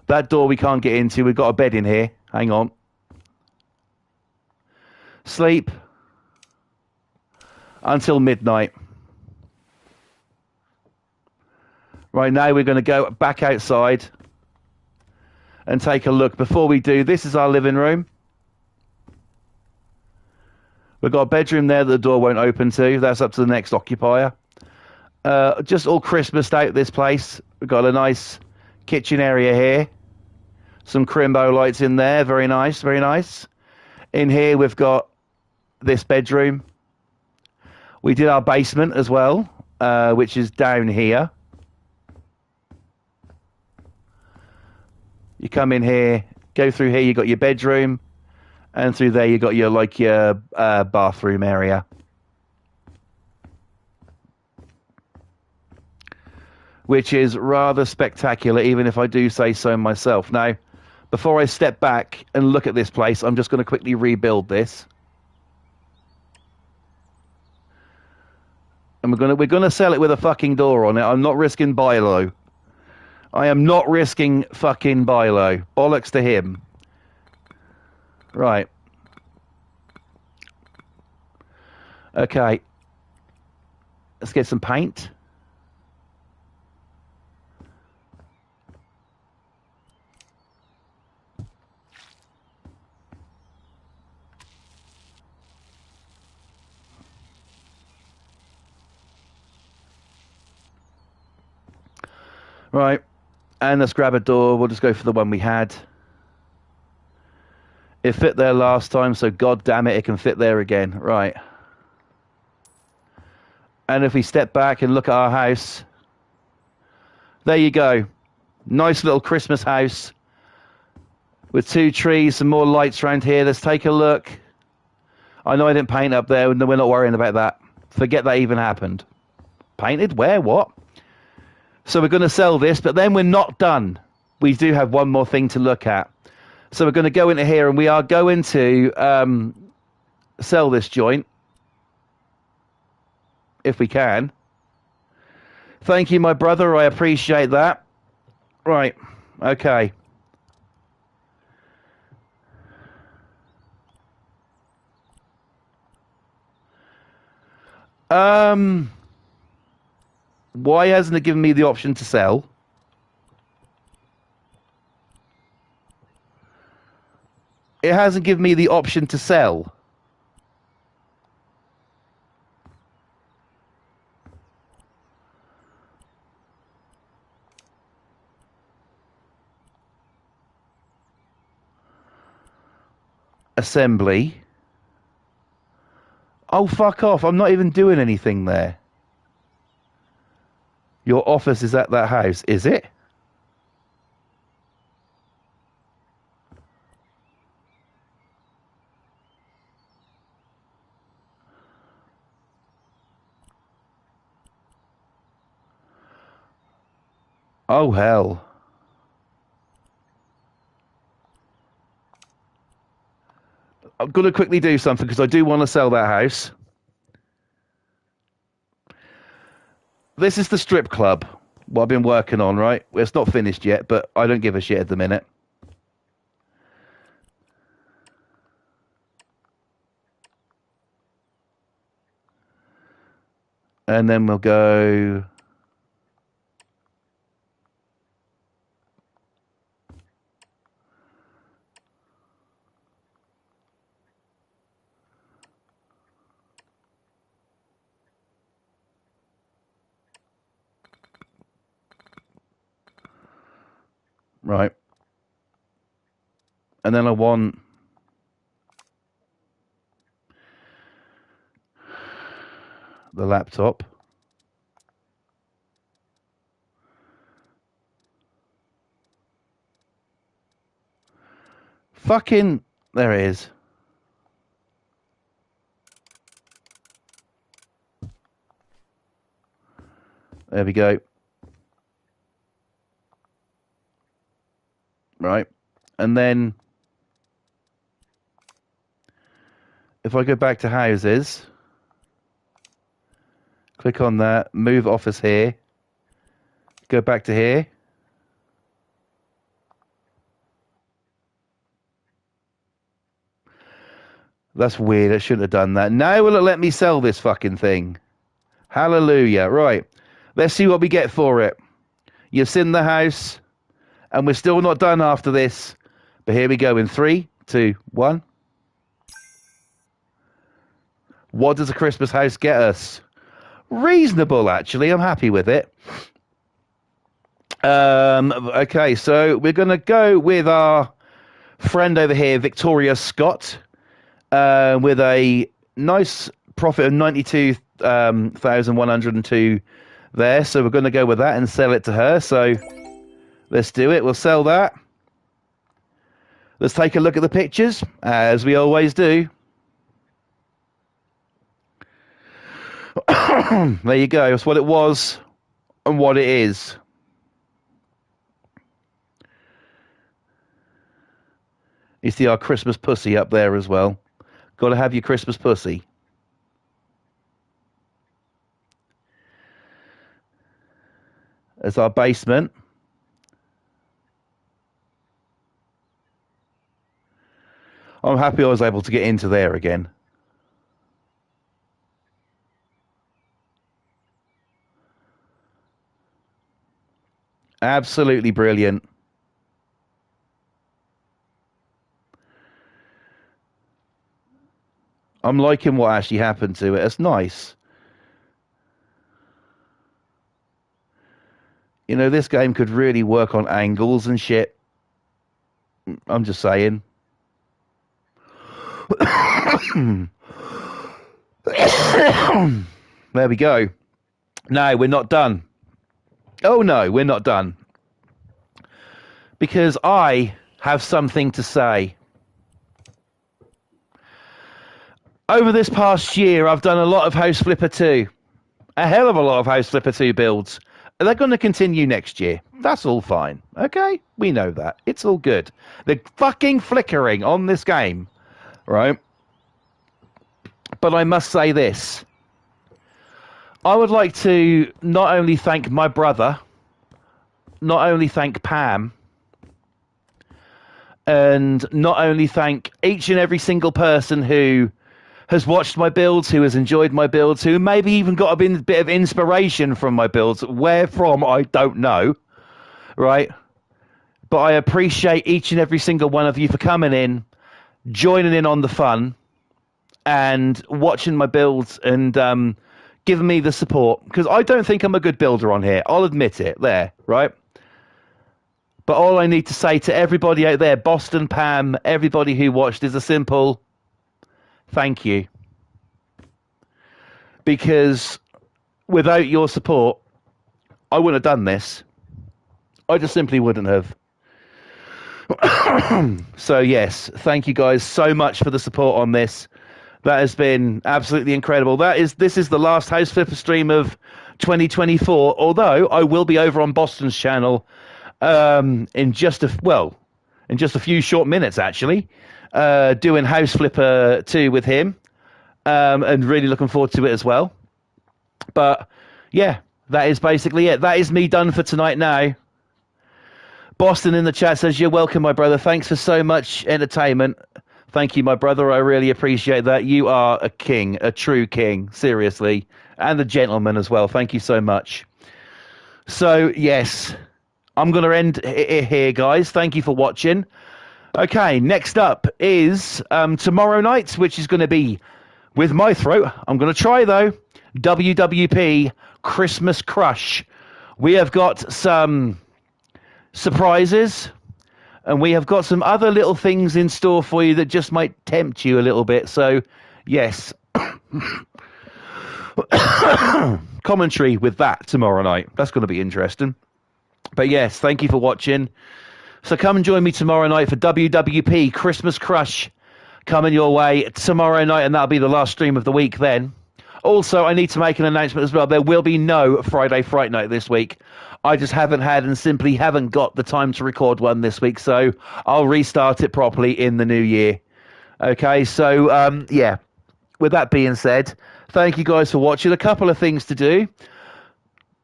That door we can't get into. We've got a bed in here. Hang on. Sleep. Until midnight. Right, now we're going to go back outside and take a look. Before we do, this is our living room. We've got a bedroom there that the door won't open to. That's up to the next occupier. Just all Christmased out, this place. We've got a nice kitchen area here. Some crimbo lights in there. Very nice, very nice. In here, we've got this bedroom. We did our basement as well, which is down here. You come in here, go through here, you got your bedroom, and through there you got your bathroom area. Which is rather spectacular, even if I do say so myself. Now, before I step back and look at this place, I'm just going to quickly rebuild this. And we're gonna sell it with a fucking door on it. I'm not risking buy low. I am not risking fucking buy low. Bollocks to him. Right. Okay. Let's get some paint. Right. And let's grab a door. We'll just go for the one we had. It fit there last time, so god damn it, it can fit there again. Right. And if we step back and look at our house, there you go. Nice little Christmas house with 2 trees, some more lights around here. Let's take a look. I know I didn't paint up there. We're not worrying about that. Forget that even happened. Painted? Where? What? So we're going to sell this, but then we're not done. We do have one more thing to look at. So we're going to go into here, and we are going to sell this joint, if we can. Thank you, my brother. I appreciate that. Right. Okay. Why hasn't it given me the option to sell? It hasn't given me the option to sell. Assembly. Oh, fuck off. I'm not even doing anything there. Your office is at that house, is it? Oh, hell. I'm going to quickly do something because I do want to sell that house. This is the strip club, what I've been working on, right? Well, it's not finished yet, but I don't give a shit at the minute. And then we'll go... Right. And then I want... the laptop. Fucking... There it is. There we go. Right. And then... if I go back to houses... click on that. Move office here. Go back to here. That's weird. I shouldn't have done that. Now will it let me sell this fucking thing? Hallelujah. Right. Let's see what we get for it. You've seen the house, and we're still not done after this. But here we go in 3, 2, 1. What does a Christmas house get us? Reasonable, actually. I'm happy with it. Okay, so we're going to go with our friend over here, Victoria Scott, with a nice profit of 92,102 there. So we're going to go with that and sell it to her. So let's do it. We'll sell that. Let's take a look at the pictures, as we always do. There you go. That's what it was and what it is. You see our Christmas pussy up there as well. Got to have your Christmas pussy. As our basement. I'm happy I was able to get into there again. Absolutely brilliant. I'm liking what actually happened to it. It's nice. You know, this game could really work on angles and shit. I'm just saying. There we go. No, we're not done. Oh no, we're not done. Because I have something to say. Over this past year, I've done a lot of House Flipper 2. A hell of a lot of House Flipper 2 builds. They're going to continue next year. That's all fine. Okay? We know that. It's all good. The fucking flickering on this game, right? But I must say this. I would like to not only thank my brother, not only thank Pam, and not only thank each and every single person who has watched my builds, who has enjoyed my builds, who maybe even got a bit of inspiration from my builds. Where from, I don't know, right? But I appreciate each and every single one of you for coming in, joining in on the fun, and watching my builds and giving me the support. Because I don't think I'm a good builder on here. I'll admit it there, right? But all I need to say to everybody out there, Boston, Pam, everybody who watched, is a simple thank you. Because without your support, I wouldn't have done this. I just simply wouldn't have. So yes, thank you guys so much for the support on this. That has been absolutely incredible. This is the last House Flipper stream of 2024. Although I will be over on Boston's channel in just a few short minutes, actually, doing House Flipper 2 with him, and really looking forward to it as well. But yeah, that is basically it. That is me done for tonight now. Boston in the chat says, "You're welcome, my brother. Thanks for so much entertainment." Thank you, my brother. I really appreciate that. You are a king, a true king, seriously, and a gentleman as well. Thank you so much. So yes, I'm going to end it here, guys. Thank you for watching. Okay, next up is tomorrow night, which is going to be with my throat. I'm going to try, though, WWP Christmas Crush. We have got some surprises, and we have got some other little things in store for you that just might tempt you a little bit. So, yes, commentary with that tomorrow night. That's going to be interesting. But yes, thank you for watching. So come and join me tomorrow night for WWP Christmas Crush coming your way tomorrow night, and that'll be the last stream of the week then. Also, I need to make an announcement as well. There will be no Friday Fright Night this week. I just haven't had and simply haven't got the time to record one this week, so I'll restart it properly in the new year. Okay, so, yeah, with that being said, thank you guys for watching. A couple of things to do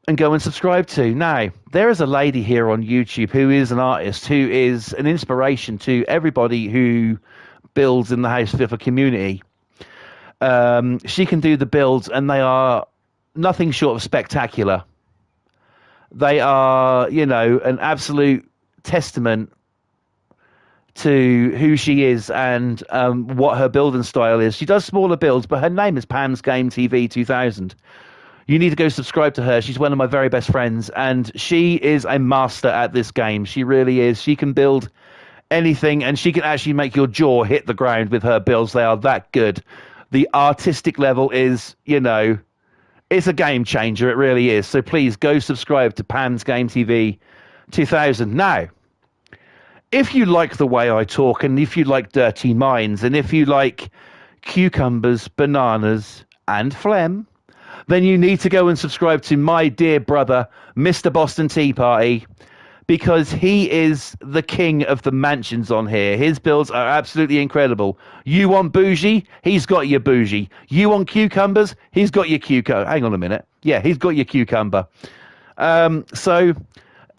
and go and subscribe to. Now, there is a lady here on YouTube who is an artist, who is an inspiration to everybody who builds in the House Flipper community. She can do the builds, and they are nothing short of spectacular. They are, you know, an absolute testament to who she is and what her building style is. She does smaller builds, but her name is Pam's Game TV 2000. You need to go subscribe to her. She's one of my very best friends, and she is a master at this game. She really is. She can build anything, and she can actually make your jaw hit the ground with her builds. They are that good. The artistic level is, you know, it's a game changer. It really is. So please go subscribe to Pam's Game TV 2000. Now, if you like the way I talk, and if you like dirty minds, and if you like cucumbers, bananas, and phlegm, then you need to go and subscribe to my dear brother, Mr. Boston Tea Party, because he is the king of the mansions on here. His builds are absolutely incredible. You want bougie? He's got your bougie. You want cucumbers? He's got your cucumber. Hang on a minute. Yeah, he's got your cucumber.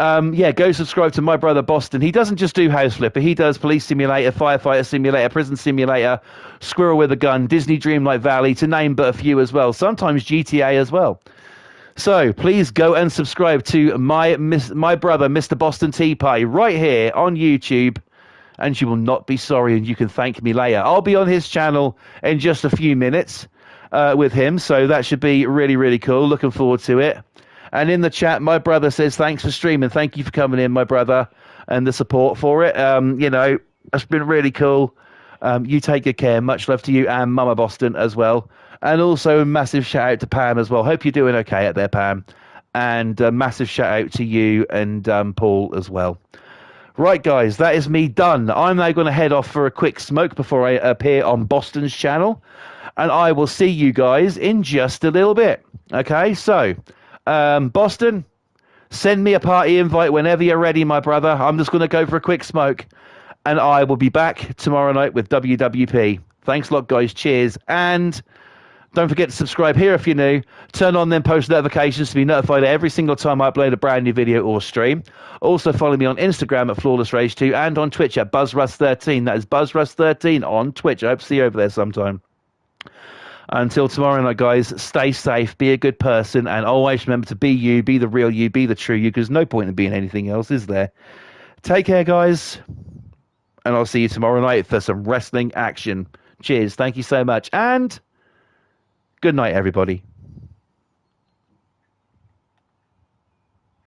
Yeah, go subscribe to my brother Boston. He doesn't just do House Flipper. He does Police Simulator, Firefighter Simulator, Prison Simulator, Squirrel with a Gun, Disney Dreamlight Valley, to name but a few as well. Sometimes GTA as well. So please go and subscribe to my brother, Mr. Boston Tea Party, right here on YouTube, and you will not be sorry, and you can thank me later. I'll be on his channel in just a few minutes with him, so that should be really, really cool. Looking forward to it. And in the chat, my brother says, thanks for streaming. Thank you for coming in, my brother, and the support for it. You know, it's been really cool. You take good care. Much love to you and Mama Boston as well. And also a massive shout out to Pam as well. Hope you're doing okay out there, Pam. And a massive shout out to you and Paul as well. Right, guys, that is me done. I'm now going to head off for a quick smoke before I appear on Boston's channel. And I will see you guys in just a little bit. Okay, so Boston, send me a party invite whenever you're ready, my brother. I'm just going to go for a quick smoke. And I will be back tomorrow night with WWP. Thanks a lot, guys. Cheers. And Don't forget to subscribe here if you're new. Turn on them post notifications to be notified every single time I upload a brand new video or stream. Also follow me on Instagram at Flawless Rage 2 and on Twitch at BuzzRuss13. That is BuzzRuss13 on Twitch. I hope to see you over there sometime. Until tomorrow night, guys, stay safe, be a good person, and always remember to be you, be the real you, be the true you, because no point in being anything else, is there? Take care, guys, and I'll see you tomorrow night for some wrestling action. Cheers, thank you so much, and good night, everybody.